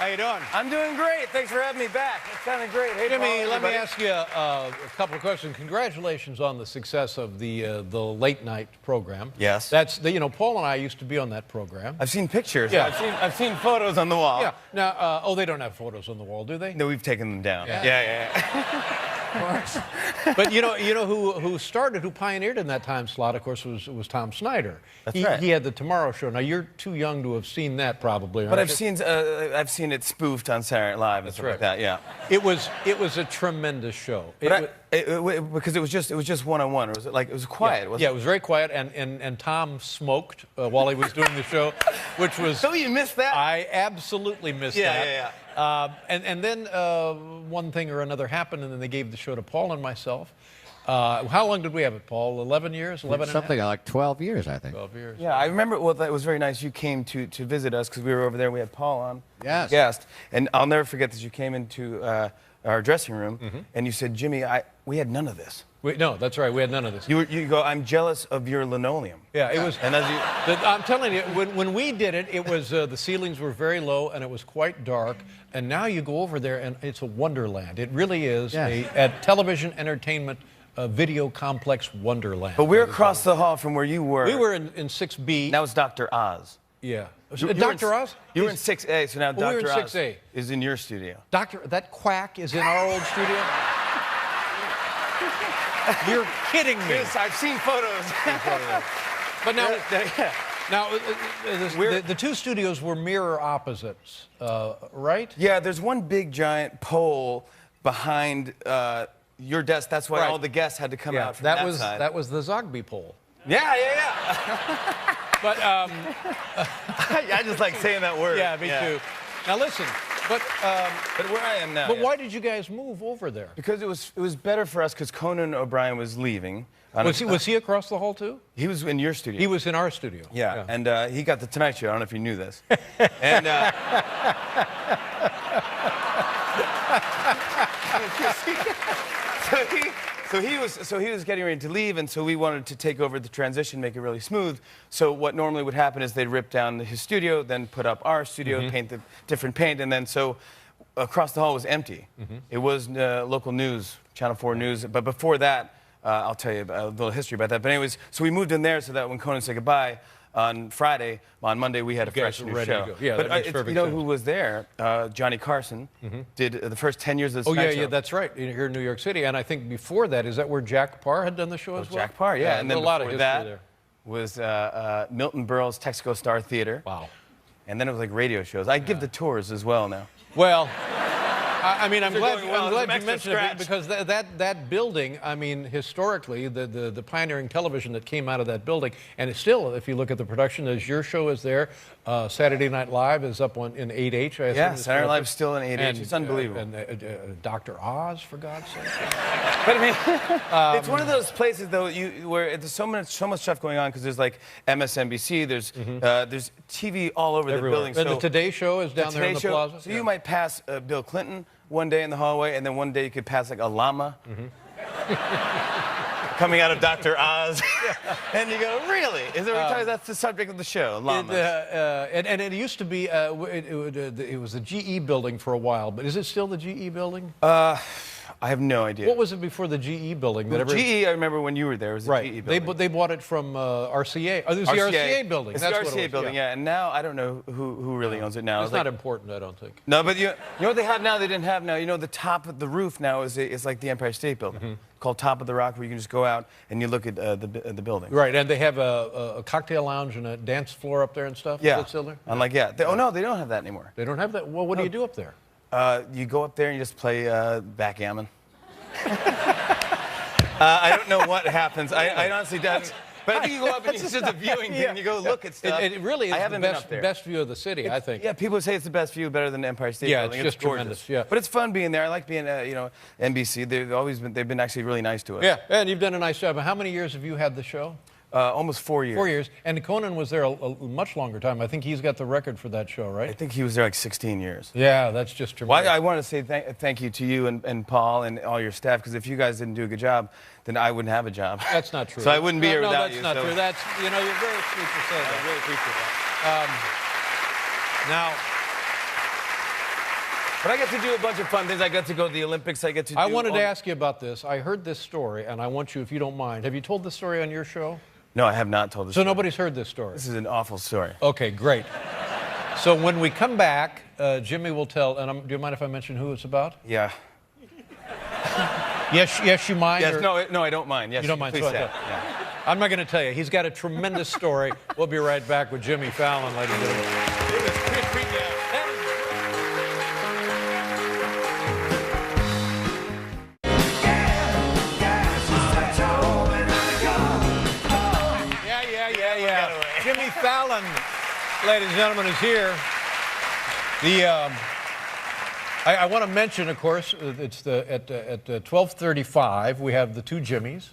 How you doing? I'm doing great. Thanks for having me back. It's sounding great. Hey, Jimmy, Paul, let me everybody. ask you a couple of questions. Congratulations on the success of the late night program. Yes. That's Paul and I used to be on that program. I've seen pictures. Yeah. I've seen photos on the wall. Yeah. Now, they don't have photos on the wall, do they? No, we've taken them down. Yeah. Yeah. Of course. But you know who pioneered in that time slot, of course, was Tom Snyder. That's right. He had the Tomorrow Show. Now you're too young to have seen that, probably. But aren't I've seen it spoofed on Saturday Night Live and That's stuff right. like that. Yeah. you? It was a tremendous show. Because it was just one-on-one. Or was it like it was quiet? Yeah, it was very quiet, and Tom smoked while he was doing the show, which was. So you missed that? I absolutely missed that. Yeah. And then one thing or another happened, and then they gave the show to Paul and myself. How long did we have it, Paul? 11 years? 11 Something like 12 years, I think. 12 years. Yeah, I remember. Well, that was very nice. You came to visit us because we were over there. We had Paul on. Yes. Guest, and I'll never forget that you came into our dressing room and you said, "Jimmy, we had none of this." No, that's right. We had none of this. You go, "I'm jealous of your linoleum." Yeah, it was. And as you, I'm telling you, when we did it, it was the ceilings were very low and it was quite dark. And now you go over there and it's a wonderland. It really is a television entertainment video complex wonderland. but we're across the hall from where you were. We were in 6B. Now it's Dr. Oz. Yeah. You were Dr. Oz? You were in 6A, so now Well, we were Dr. in Oz 6A. is in your studio. That quack is in our old studio? You're kidding me. Yes, I've seen photos. But now, Yeah. the two studios were mirror opposites, right? Yeah, there's one big giant pole behind your desk. That's why Right. all the guests had to come out from that side. That was the Zogby pole. Yeah. But I just like saying that word. yeah, me too. Now listen, but But where I am now. but yeah. why did you guys move over there? Because it was better for us because Conan O'Brien was leaving. Was he across the hall too? He was in your studio. He was in our studio. Yeah, and he got the Tonight Show. I don't know if you knew this. And so he was getting ready to leave, and so we wanted to take over the transition, make it really smooth. So what normally would happen is they'd rip down his studio, then put up our studio, paint the different paint, and then so across the hall was empty. It was local news, Channel 4 News, but before that, I'll tell you a little history about that. But anyways, so we moved in there so that when Conan said goodbye on Friday, on Monday we had a fresh were new ready to show. go. Yeah, but that makes perfect you know sense. who was there? Johnny Carson did the first 10 years of the Oh Tonight yeah, Show. that's right. Here in New York City, and I think before that, is that where Jack Parr had done the show as well? Jack Parr, yeah. And then a lot of before history that there. was Milton Berle's Texaco Star Theater. Wow. And then it was like radio shows. I give the tours as well now. Well, I mean, I'm glad going well. you Some extra mentioned it scratch. because that building, I mean, historically, the pioneering television that came out of that building, and it's still, if you look at the production, as your show is there, Saturday Night Live is up in 8H. I assume Yeah, it's Saturday Night still up Live's still in 8H. and, It's unbelievable. And Dr. Oz, for God's sake. But I mean, it's one of those places though where there's so much stuff going on because there's like MSNBC, there's TV all over Everywhere. the building. And So the Today Show is down there in the Today Show, plaza. So you might pass Bill Clinton one day in the hallway, and then one day you could pass like a llama coming out of Dr. Oz, and you go, really? Is it that's the subject of the show, llamas? And it used to be, it was the GE building for a while, but is it still the GE building? I have no idea. What was it before the GE building? GE, I remember when you were there, it was the Right. GE building. They bought it from RCA. Oh, it was the RCA building. It's That's the what it RCA was, building, yeah. And now I don't know who really owns it now. It's not important, I don't think. No, but you know what they have now? They didn't have now. You know, the top of the roof now is like the Empire State Building, called Top of the Rock, where you can just go out and you look at the building. Right, and they have a cocktail lounge and a dance floor up there and stuff. Yeah. Is that still there? I'm like, yeah. Oh no, they don't have that anymore. They don't have that? Well, what do you do up there? You go up there and you just play backgammon. I don't know what happens. I honestly don't. But I think you go up and it's just a viewing thing and you go look at stuff. It really is I the haven't been up there. best view of the city, I think. Yeah, people say it's the best view, better than the Empire State Yeah, Building. it's just gorgeous. tremendous, yeah. But it's fun being there. I like being, NBC. They've been actually really nice to us. Yeah, and you've done a nice job. How many years have you had the show? Almost 4 years. 4 years. And Conan was there a much longer time. I think he's got the record for that show, right? I think he was there like 16 years. Yeah, that's just tremendous. Well, I want to say thank you to you and Paul and all your staff, because if you guys didn't do a good job, then I wouldn't have a job. That's not true. So I wouldn't be here without you. No, that's not true. That's, you're very sweet to say that. I really appreciate that. But I get to do a bunch of fun things. I get to go to the Olympics. I get to do I wanted to ask you about this. I heard this story, and I want you, if you don't mind, have you told this story on your show? No, I have not told this So story. nobody's heard this story? This is an awful story. Okay, great. So when we come back, Jimmy will tell, and do you mind if I mention who it's about? Yeah. Yes, you mind? Yes, or- no, I don't mind. Yes, You don't mind, please so I say. don't. Yeah. I'm not going to tell you. He's got a tremendous story. We'll be right back with Jimmy Fallon, ladies and gentlemen. Yeah. Jimmy Fallon, ladies and gentlemen, is here. I want to mention, of course, it's at 12:35 we have the two Jimmys.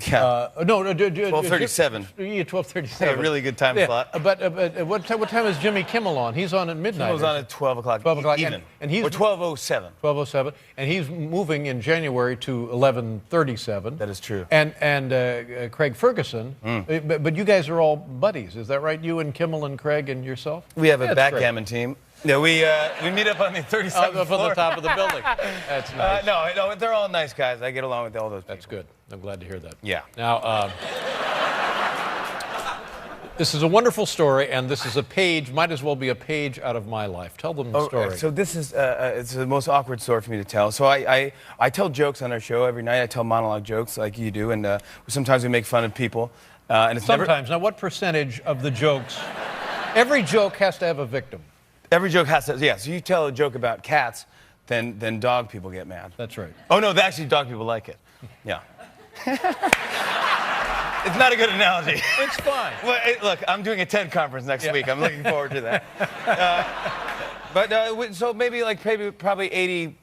Yeah. No, 12:37. Yeah, 12:37. Yeah, really good time slot. But what time is Jimmy Kimmel on? He's on at midnight. It was on at 12 o'clock. 12 o'clock, even. and he's or 12:07. 12:07, and he's moving in January to 11:37. That is true. And Craig Ferguson. But you guys are all buddies, is that right? You and Kimmel and Craig and yourself. We have a That's backgammon team. Yeah, we meet up on the 37th Up on floor. the top of the building. That's nice. No, they're all nice guys. I get along with all those people. That's good. I'm glad to hear that. Yeah. Now, this is a wonderful story, and this is a page, might as well be a page out of my life. Tell them the story. So this is it's the most awkward story for me to tell. So I tell jokes on our show every night. I tell monologue jokes like you do, and sometimes we make fun of people. And it's Sometimes. Now, what percentage of the jokes? Every joke has to have a victim. Every joke has to, yeah. So you tell a joke about cats, then dog people get mad. That's right. Oh no, actually dog people like it. Yeah. It's not a good analogy. It's fine. Well, look, I'm doing a TED conference next week. I'm looking forward to that. So probably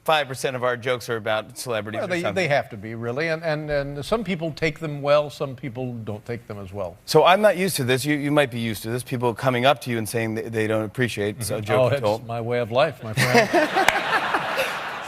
85% of our jokes are about celebrities. Well, they have to be, really. And some people take them well, some people don't take them as well. So I'm not used to this. You might be used to this. People coming up to you and saying they don't appreciate a joke you That's told. my way of life, my friend.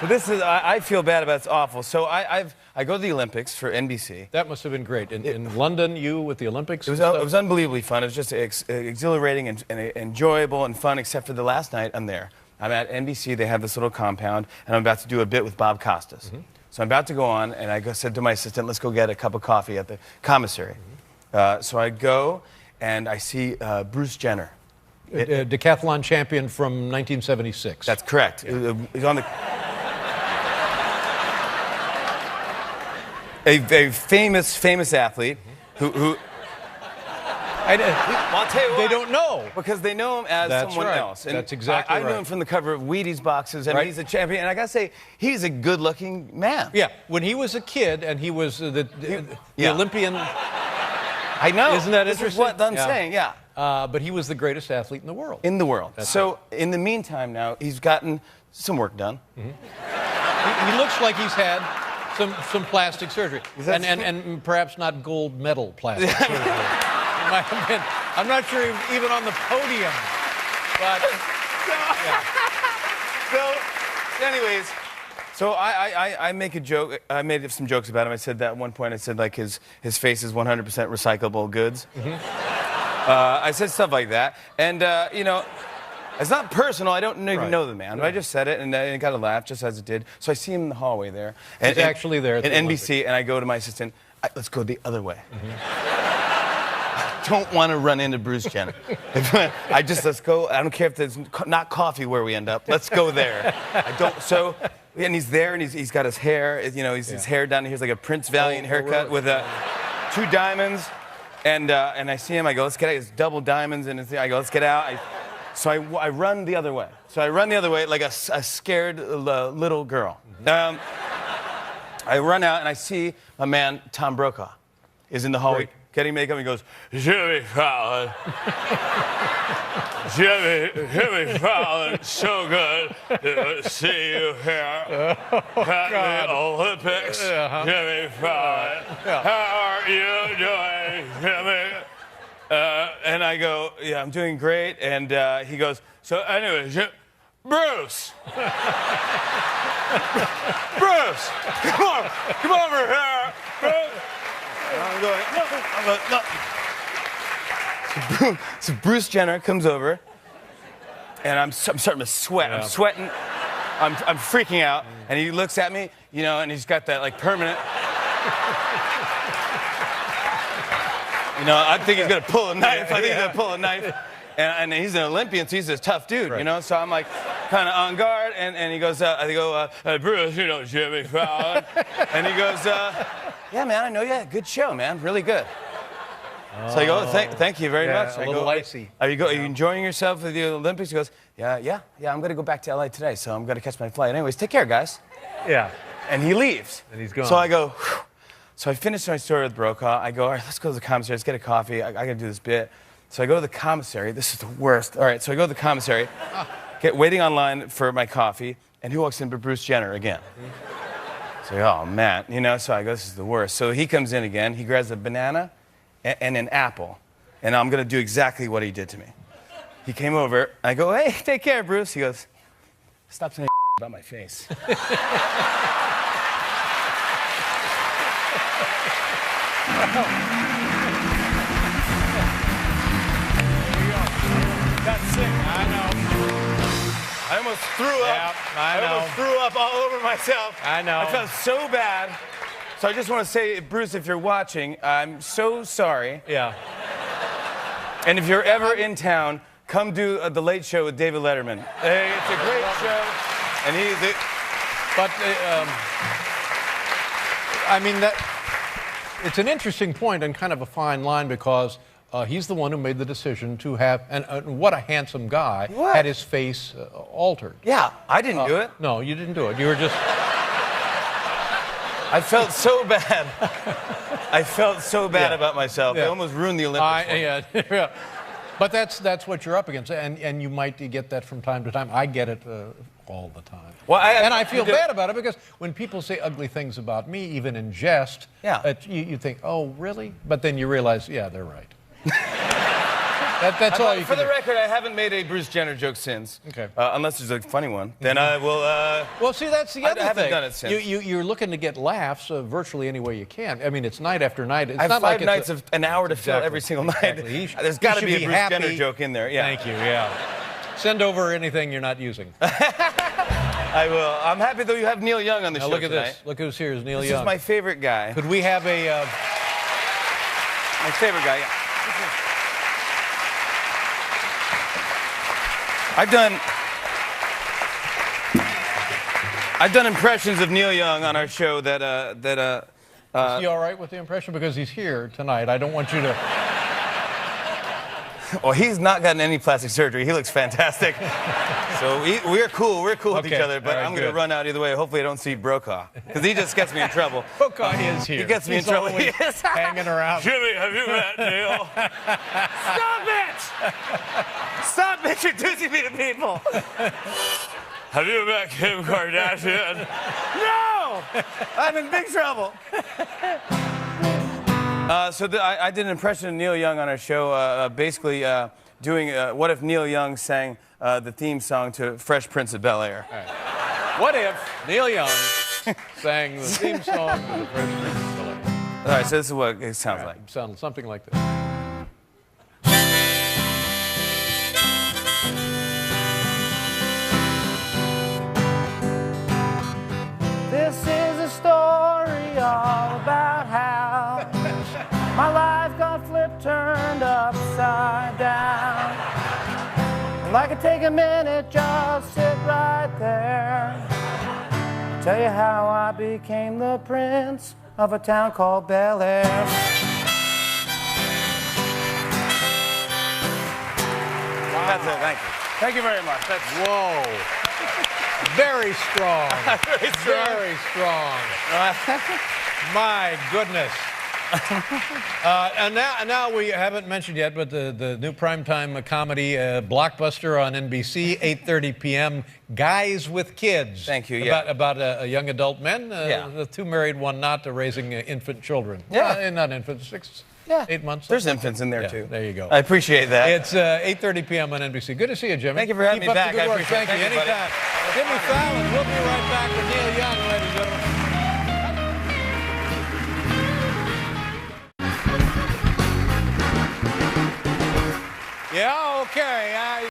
So this is, I feel bad about it. It's awful. So I go to the Olympics for NBC. That must have been great. In London, you with the Olympics? It was unbelievably fun. It was just exhilarating and enjoyable and fun, except for the last night I'm there. I'm at NBC. They have this little compound, and I'm about to do a bit with Bob Costas. So I'm about to go on, and I said to my assistant, let's go get a cup of coffee at the commissary. So I go, and I see Bruce Jenner. Decathlon champion from 1976. That's correct. Yeah. He's on the... A famous athlete who I'll tell you they why. don't know. Because they know him as That's someone right. else. And That's exactly I knew right. him from the cover of Wheaties boxes, and Right. he's a champion. And I gotta say, he's a good-looking man. Yeah, when he was a kid and he was the Olympian. I know. Isn't that this interesting? Is what I'm saying, yeah. But he was the greatest athlete in the world. In the world. That's so in the meantime now, he's gotten some work done. He looks like he's had some plastic surgery. And perhaps not gold medal plastic surgery. It might have been, I'm not sure even on the podium. But, So, anyways, so I make a joke. I made some jokes about him. I said that at one point. I said like his face is 100% recyclable goods. I said stuff like that, and you know, it's not personal. I don't even know the man, but I just said it, and it got a laugh, just as it did. So I see him in the hallway there. He's actually there at at the NBC, and I go to my assistant. Let's go the other way. I don't want to run into Bruce Jenner. Let's go. I don't care if there's not coffee where we end up. Let's go there. I don't. So, and he's there, and he's got his hair. You know, his hair down here is like a Prince Valiant haircut with 2 diamonds. And I see him. I go, let's get out. It's double diamonds, and I go, let's get out. So I run the other way. So I run the other way like a scared little girl. I run out, and I see my man, Tom Brokaw, is in the hallway getting makeup. He goes, Jimmy Fallon. Jimmy Fallon, so good to see you here at the Olympics. Jimmy Fallon, how are you doing, Jimmy? And I go, yeah, I'm doing great. And he goes, so anyway, Bruce. Bruce, come over here. Bruce. And I'm going, no. So Bruce Jenner comes over, and I'm starting to sweat. I'm sweating. I'm freaking out, and he looks at me, you know, and he's got that like permanent. You know, I think he's gonna pull a knife. I think he's gonna pull a knife. And he's an Olympian, so he's a tough dude, you know? So I'm like kind of on guard, and he goes, I go, Bruce, you know, Jimmy Fallon. And he goes, yeah, man, I know you had a good show, man, really good. So I go, thank you very much. A little icy. Are you enjoying yourself at the Olympics? He goes, yeah, I'm gonna go back to LA today, so I'm gonna catch my flight. Anyways, take care, guys. Yeah. And he leaves. And he's gone. So I go, whew. So I finished my story with Brokaw. I go, all right, let's go to the commissary, let's get a coffee. I gotta do this bit. So I go to the commissary. This is the worst. All right, so I go to the commissary, waiting online for my coffee, and who walks in but Bruce Jenner again? So, oh, man, you know, so I go, this is the worst. So he comes in again. He grabs a banana and an apple, and I'm going to do exactly what he did to me. He came over. I go, hey, take care, Bruce. He goes, stop saying about my face. Got sick. I know. I almost threw up. Yeah, I know. Almost threw up all over myself. I know. I felt so bad. So I just want to say, Bruce, if you're watching, I'm so sorry. Yeah. And if you're ever in town, come do the Late Show with David Letterman. It's a great show. And I mean, it's an interesting point and kind of a fine line because he's the one who made the decision to have, and what a handsome guy, had his face altered. Yeah, I didn't do it. No, you didn't do it. You were just... I felt so bad. I felt so bad about myself. I almost ruined the Olympics. Yeah. But that's what you're up against, and you might get that from time to time. I get it all the time. Well, I feel bad about it because when people say ugly things about me, even in jest, you think, oh, really? But then you realize, yeah, they're right. That's all you can For the do. record, I haven't made a Bruce Jenner joke since. Okay. Unless there's a funny one. Then I will... Well, see, that's the other thing. I haven't done it since. You're looking to get laughs virtually any way you can. I mean, it's night after night. It's I have not 5 like nights of an hour to fill every single night. Exactly. There's got to be a Bruce happy. Jenner joke in there. Yeah. Thank you, yeah. Send over anything you're not using. I will. I'm happy, though, you have Neil Young on the show Look at tonight. this. Look who's here is Neil This Young. is my favorite guy. Could we have a... My favorite guy, yeah. I've done impressions of Neil Young on our show that is he all right with the impression? Because he's here tonight. I don't want you to... Well, he's not gotten any plastic surgery. He looks fantastic. So we're cool. We're cool with each other, but right, I'm going to run out either way. Hopefully I don't see Brokaw, because he just gets me in trouble. Brokaw is here. He gets me He's in trouble. always hanging around. Jimmy, have you met Neil? Stop it! Stop introducing me to people. Have you met Kim Kardashian? No! I'm in big trouble. I did an impression of Neil Young on our show, basically doing what if Neil Young sang the theme song to Fresh Prince of Bel-Air. Right. What if Neil Young sang the theme song to the Fresh Prince of Bel-Air? All right, so this is what it sounds like. Sounds something like this. This is a story all about how my life got flipped, turned upside down. Well, I could take a minute, just sit right there, tell you how I became the prince of a town called Bel Air. Wow. That's it, thank you. Thank you very much. Whoa. Very strong. Very strong. Very strong. My goodness. And now we haven't mentioned yet, but the new primetime comedy blockbuster on NBC, 8:30 p.m., Guys with Kids. Thank you, yeah. About a young adult men, the two married, one not, raising infant children. Yeah. Not infants, 6, 8 months. There's infants in there, too. There you go. I appreciate that. It's 8:30 p.m. on NBC. Good to see you, Jimmy. Thank you for having Keep me up back. The good I work. appreciate it. Thank you. Thank you, buddy. Anytime. Jimmy Fallon. We'll be right back with Neil Young, ladies and gentlemen. Yeah, okay.